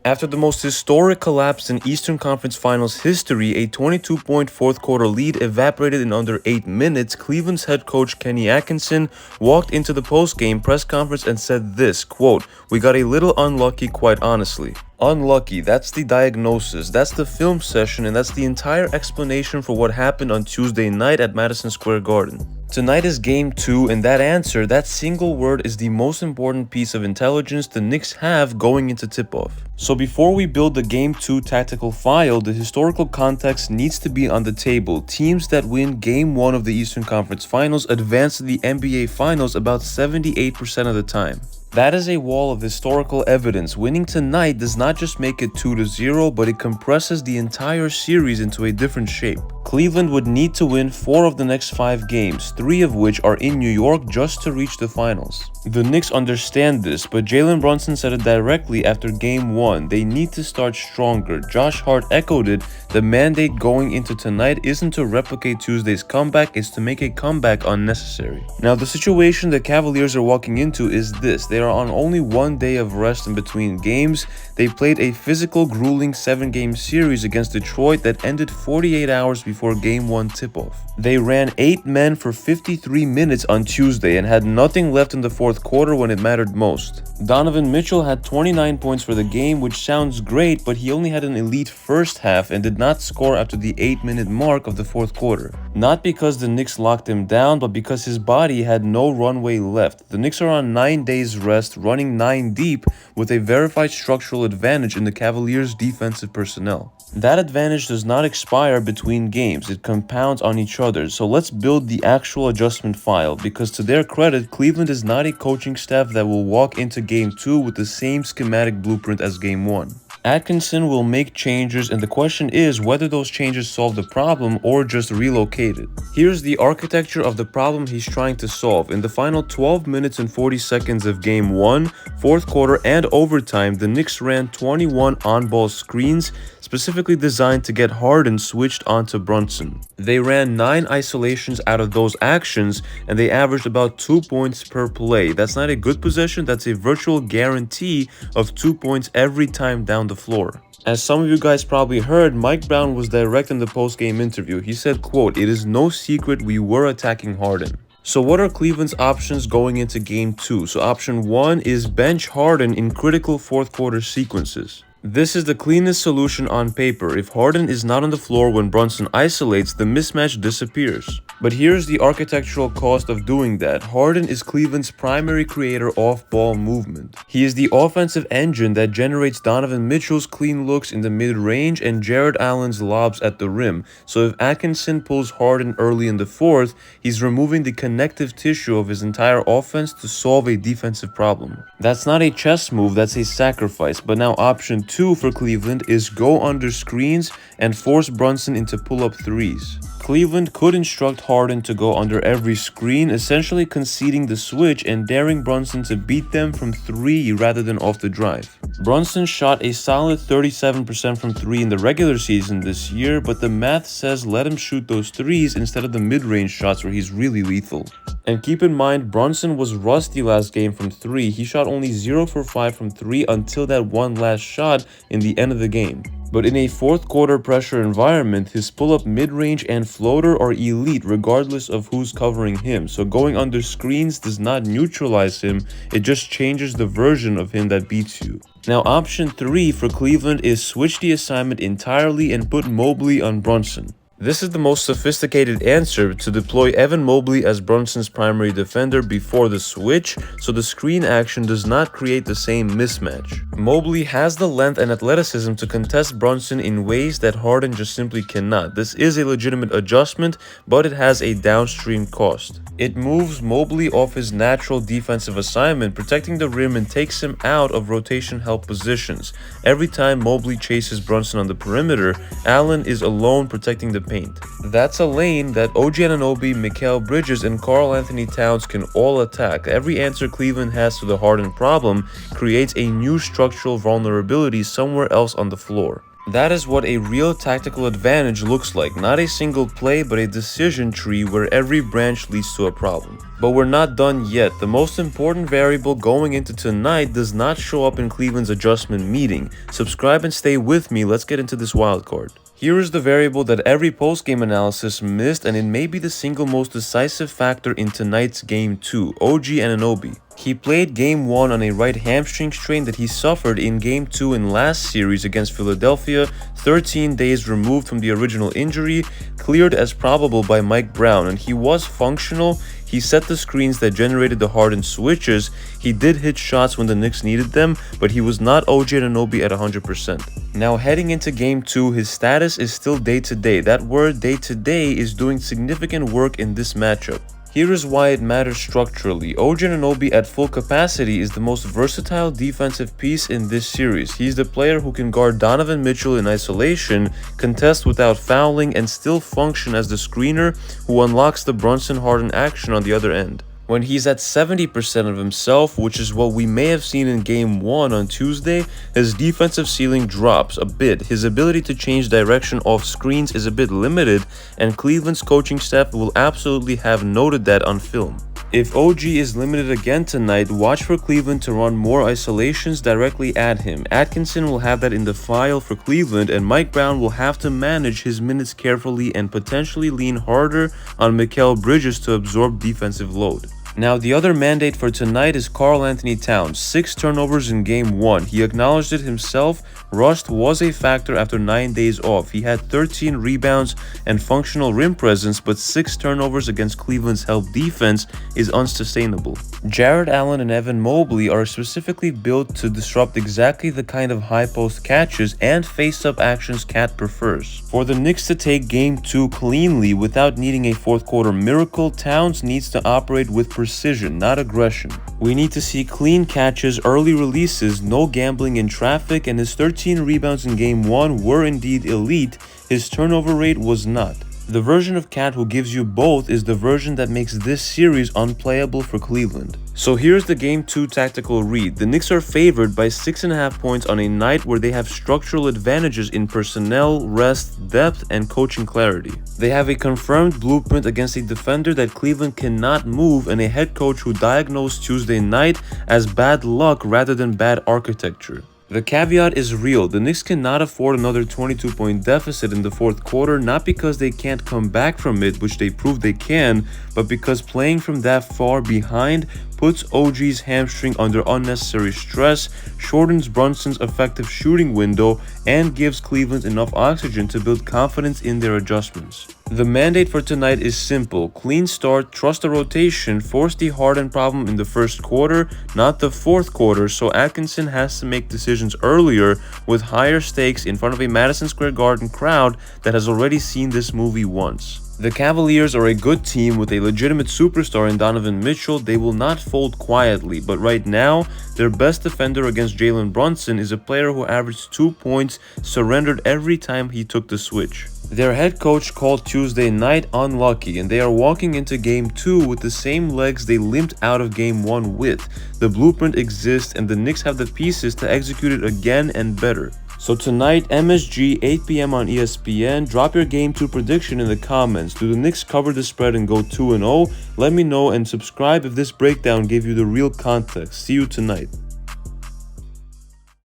After the most historic collapse in Eastern Conference Finals history, a 22-point fourth quarter lead evaporated in under 8 minutes, Cleveland's head coach Kenny Atkinson walked into the post-game press conference and said this, quote, "We got a little unlucky, quite honestly." Unlucky, that's the diagnosis, that's the film session, and that's the entire explanation for what happened on Tuesday night at Madison Square Garden. Tonight is Game 2, and that answer, that single word, is the most important piece of intelligence the Knicks have going into tip-off. So before we build the Game 2 tactical file, the historical context needs to be on the table. Teams that win Game 1 of the Eastern Conference Finals advance to the NBA Finals about 78% of the time. That is a wall of historical evidence. Winning tonight does not just make it 2-0, but it compresses the entire series into a different shape. Cleveland would need to win 4 of the next 5 games, 3 of which are in New York, just to reach the finals. The Knicks understand this, but Jalen Brunson said it directly after Game 1. They need to start stronger. Josh Hart echoed it. The mandate going into tonight isn't to replicate Tuesday's comeback, it's to make a comeback unnecessary. Now, the situation the Cavaliers are walking into is this. They are on only 1 day of rest in between games. They played a physical, grueling 7-game series against Detroit that ended 48 hours before Game 1 tip-off. They ran 8 men for 53 minutes on Tuesday and had nothing left in the fourth quarter when it mattered most. Donovan Mitchell had 29 points for the game, which sounds great, but he only had an elite first half and did not score after the 8-minute mark of the fourth quarter. Not because the Knicks locked him down, but because his body had no runway left. The Knicks are on 9 days rest, running 9 deep, with a verified structural advantage in the Cavaliers' defensive personnel. That advantage does not expire between games, it compounds on each other. So let's build the actual adjustment file, because to their credit, Cleveland is not a coaching staff that will walk into Game 2 with the same schematic blueprint as Game 1. Atkinson will make changes, and the question is whether those changes solve the problem or just relocate it. Here's the architecture of the problem he's trying to solve. In the final 12 minutes and 40 seconds of Game 1, fourth quarter, and overtime, the Knicks ran 21 on-ball screens, specifically designed to get Harden switched onto Brunson. They ran 9 isolations out of those actions, and they averaged about 2 points per play. That's not a good possession, that's a virtual guarantee of 2 points every time down the floor. As some of you guys probably heard, Mike Brown was direct in the post-game interview. He said, quote, "It is no secret we were attacking Harden." So what are Cleveland's options going into Game 2? So option 1 is bench Harden in critical fourth quarter sequences. This is the cleanest solution on paper. If Harden is not on the floor when Brunson isolates, the mismatch disappears. But here's the architectural cost of doing that. Harden is Cleveland's primary creator off-ball movement. He is the offensive engine that generates Donovan Mitchell's clean looks in the mid-range and Jared Allen's lobs at the rim. So if Atkinson pulls Harden early in the fourth, he's removing the connective tissue of his entire offense to solve a defensive problem. That's not a chess move, that's a sacrifice. But now option 2 for Cleveland is go under screens and force Brunson into pull-up threes. Cleveland could instruct Harden to go under every screen, essentially conceding the switch and daring Brunson to beat them from 3 rather than off the drive. Brunson shot a solid 37% from 3 in the regular season this year, but the math says let him shoot those threes instead of the mid-range shots where he's really lethal. And keep in mind, Brunson was rusty last game from 3. He shot only 0 for 5 from 3 until that one last shot in the end of the game. But in a fourth quarter pressure environment, his pull-up mid-range and floater are elite regardless of who's covering him. So going under screens does not neutralize him, it just changes the version of him that beats you. Now option 3 for Cleveland is switch the assignment entirely and put Mobley on Brunson. This is the most sophisticated answer, to deploy Evan Mobley as Brunson's primary defender before the switch, so the screen action does not create the same mismatch. Mobley has the length and athleticism to contest Brunson in ways that Harden just simply cannot. This is a legitimate adjustment, but it has a downstream cost. It moves Mobley off his natural defensive assignment, protecting the rim, and takes him out of rotation help positions. Every time Mobley chases Brunson on the perimeter, Allen is alone protecting the paint. That's a lane that OG Anunoby, Mikal Bridges, and Karl-Anthony Towns can all attack. Every answer Cleveland has to the Harden problem creates a new structural vulnerability somewhere else on the floor. That is what a real tactical advantage looks like, not a single play but a decision tree where every branch leads to a problem. But we're not done yet. The most important variable going into tonight does not show up in Cleveland's adjustment meeting. Subscribe and stay with me, let's get into this wildcard. Here is the variable that every post-game analysis missed, and it may be the single most decisive factor in tonight's Game 2, OG Anunoby. He played Game 1 on a right hamstring strain that he suffered in Game 2 in last series against Philadelphia, 13 days removed from the original injury, cleared as probable by Mike Brown, and he was functional. He set the screens that generated the Harden switches. He did hit shots when the Knicks needed them, but he was not OG Anunoby at 100%. Now heading into Game 2, his status is still day-to-day. That word day-to-day is doing significant work in this matchup. Here is why it matters structurally. OG Anunoby at full capacity is the most versatile defensive piece in this series. He's the player who can guard Donovan Mitchell in isolation, contest without fouling, and still function as the screener who unlocks the Brunson-Harden action on the other end. When he's at 70% of himself, which is what we may have seen in Game 1 on Tuesday, his defensive ceiling drops a bit. His ability to change direction off screens is a bit limited, and Cleveland's coaching staff will absolutely have noted that on film. If OG is limited again tonight, watch for Cleveland to run more isolations directly at him. Atkinson will have that in the file for Cleveland, and Mike Brown will have to manage his minutes carefully and potentially lean harder on Mikal Bridges to absorb defensive load. Now, the other mandate for tonight is Karl-Anthony Towns, 6 turnovers in Game 1. He acknowledged it himself. Rust was a factor after 9 days off. He had 13 rebounds and functional rim presence, but 6 turnovers against Cleveland's help defense is unsustainable. Jarrett Allen and Evan Mobley are specifically built to disrupt exactly the kind of high post catches and face-up actions Cat prefers. For the Knicks to take Game 2 cleanly without needing a fourth quarter miracle, Towns needs to operate with precision, not aggression. We need to see clean catches, early releases, no gambling in traffic, and his 13 rebounds in Game 1 were indeed elite. His turnover rate was not. The version of Cat who gives you both is the version that makes this series unplayable for Cleveland. So here's the Game 2 tactical read. The Knicks are favored by 6.5 points on a night where they have structural advantages in personnel, rest, depth, and coaching clarity. They have a confirmed blueprint against a defender that Cleveland cannot move, and a head coach who diagnosed Tuesday night as bad luck rather than bad architecture. The caveat is real. The Knicks cannot afford another 22-point deficit in the fourth quarter, not because they can't come back from it, which they proved they can, but because playing from that far behind puts OG's hamstring under unnecessary stress, shortens Brunson's effective shooting window, and gives Cleveland enough oxygen to build confidence in their adjustments. The mandate for tonight is simple: clean start, trust the rotation, force the Harden problem in the first quarter, not the fourth quarter, so Atkinson has to make decisions earlier with higher stakes in front of a Madison Square Garden crowd that has already seen this movie once. The Cavaliers are a good team with a legitimate superstar in Donovan Mitchell. They will not fold quietly, but right now, their best defender against Jalen Brunson is a player who averaged 2 points, surrendered every time he took the switch. Their head coach called Tuesday night unlucky, and they are walking into Game 2 with the same legs they limped out of Game 1 with. The blueprint exists, and the Knicks have the pieces to execute it again and better. So tonight, MSG, 8 p.m. on ESPN. Drop your Game 2 prediction in the comments. Do the Knicks cover the spread and go 2-0? Let me know, and subscribe if this breakdown gave you the real context. See you tonight.